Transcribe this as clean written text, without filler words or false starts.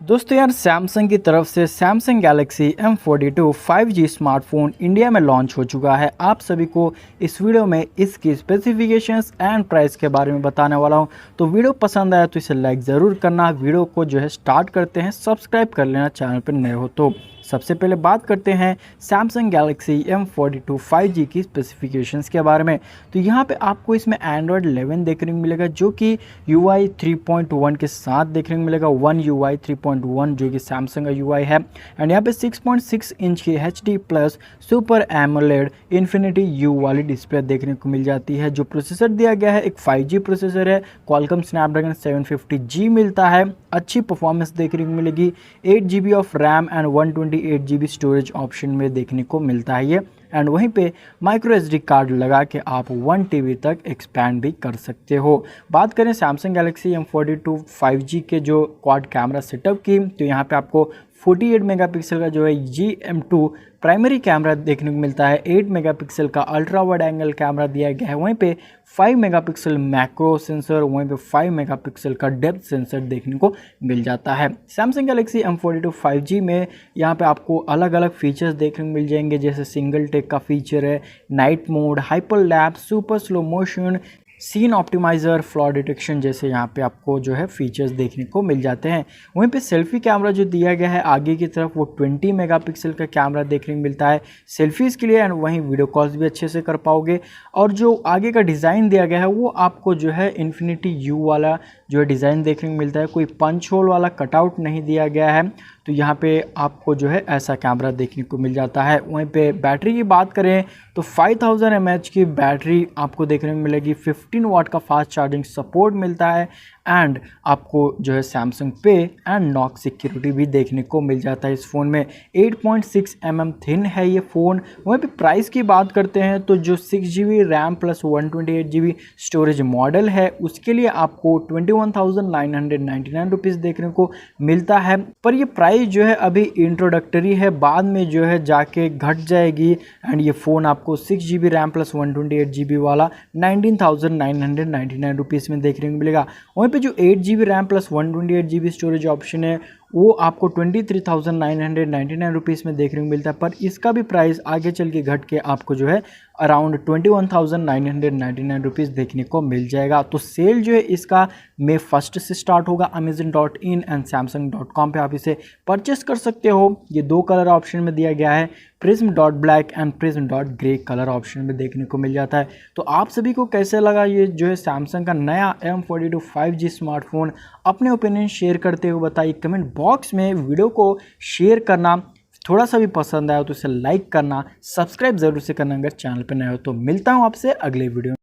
दोस्तों यार सैमसंग की तरफ से Samsung Galaxy M42 5G smartphone India में लॉन्च हो चुका है। आप सभी को इस वीडियो में इसकी स्पेसिफिकेशंस एंड प्राइस के बारे में बताने वाला हूं। तो वीडियो पसंद आया तो इसे लाइक ज़रूर करना। वीडियो को स्टार्ट करते हैं, सब्सक्राइब कर लेना चैनल पर नए हो तो। सबसे पहले बात करते हैं सैमसंग गैलेक्सी M42 5G की स्पेसिफिकेशंस के बारे में। तो यहाँ पे आपको इसमें एंड्रॉयड 11 देखने को मिलेगा जो कि UI 3.1 के साथ देखने को मिलेगा। वन UI 3.1 जो कि सैमसंग का UI है। एंड यहाँ पे 6.6 इंच की HD plus super AMOLED infinity U वाली डिस्प्ले देखने को मिल जाती है। जो प्रोसेसर दिया गया है एक 5G प्रोसेसर है, क्वालकॉम स्नैपड्रैगन 750G मिलता है। अच्छी परफॉर्मेंस देखने को मिलेगी। 8GB of RAM and 128GB storage option में देखने को मिलता है ये। एंड वहीं पे माइक्रो SD कार्ड लगा के आप 1 TB तक एक्सपैंड भी कर सकते हो। बात करें सैमसंग गैलेक्सी M42 5G के जो क्वाड कैमरा सेटअप की, तो यहाँ पे आपको 48 मेगापिक्सल का GM2 प्राइमरी कैमरा देखने को मिलता है। 8 मेगापिक्सल का अल्ट्रा वाइड एंगल कैमरा दिया गया है। वहीं पे 5 मेगापिक्सल मैक्रो सेंसर, वहीं पे 5 मेगापिक्सल का डेप्थ सेंसर देखने को मिल जाता है। सैमसंग गैलेक्सी M42 5G में यहाँ पे आपको अलग अलग फीचर्स देखने को मिल जाएंगे, जैसे सिंगल टेक का फीचर है, night mode, hyper lapse, super slow motion, scene optimiser, flaw detection जैसे यहाँ पे आपको फीचर्स देखने को मिल जाते हैं। वहीं पे सेल्फी कैमरा जो दिया गया है आगे की तरफ वो 20 मेगापिक्सल का कैमरा देखने को मिलता है सेल्फीज़ के लिए। एंड वहीं वीडियो कॉल्स भी अच्छे से कर पाओगे। और जो आगे का डिज़ाइन दिया गया है वो आपको इन्फिनिटी U वाला डिज़ाइन देखने को मिलता है। कोई पंच होल वाला कटआउट नहीं दिया गया है। तो यहाँ पे आपको ऐसा कैमरा देखने को मिल जाता है। वहीं पे बैटरी की बात करें तो 5000 mAh की बैटरी आपको देखने को मिलेगी। 15 वाट का फास्ट चार्जिंग सपोर्ट मिलता है। एंड आपको सैमसंग पे एंड नॉक सिक्योरिटी भी देखने को मिल जाता है इस फ़ोन में। 8.6 mm थिन है ये फ़ोन। वहीं पे प्राइस की बात करते हैं तो जो 6GB RAM plus 128GB storage model है उसके लिए आपको 21,999 रुपीज़ देखने को मिलता है। पर ये प्राइस अभी इंट्रोडक्टरी है, बाद में जाके घट जाएगी। एंड ये फ़ोन आपको 6GB रैम प्लस 128GB वाला 19,999 रुपीज़ में देखने को मिलेगा। वहीं पे जो 8GB RAM plus 128GB storage option है वो आपको 23,999 रुपीज़ में देखने को मिलता है। पर इसका भी प्राइस आगे चल के घट के आपको अराउंड 21,999 रुपीज़ देखने को मिल जाएगा। तो सेल इसका May 1 से स्टार्ट होगा। Amazon.in एंड Samsung.com पे आप इसे परचेस कर सकते हो। ये 2 कलर ऑप्शन में दिया गया है, prism.black and prism.grey colour option में देखने को मिल जाता है। तो आप सभी को कैसे लगा ये सैमसंग का नया M42 5G स्मार्टफोन? अपने ओपिनियन शेयर करते हुए बताइए कमेंट बॉक्स में। वीडियो को शेयर करना, थोड़ा सा भी पसंद आया तो इसे लाइक करना, सब्सक्राइब ज़रूर से करना अगर चैनल पर नए हो तो। मिलता हूँ आपसे अगले वीडियो में।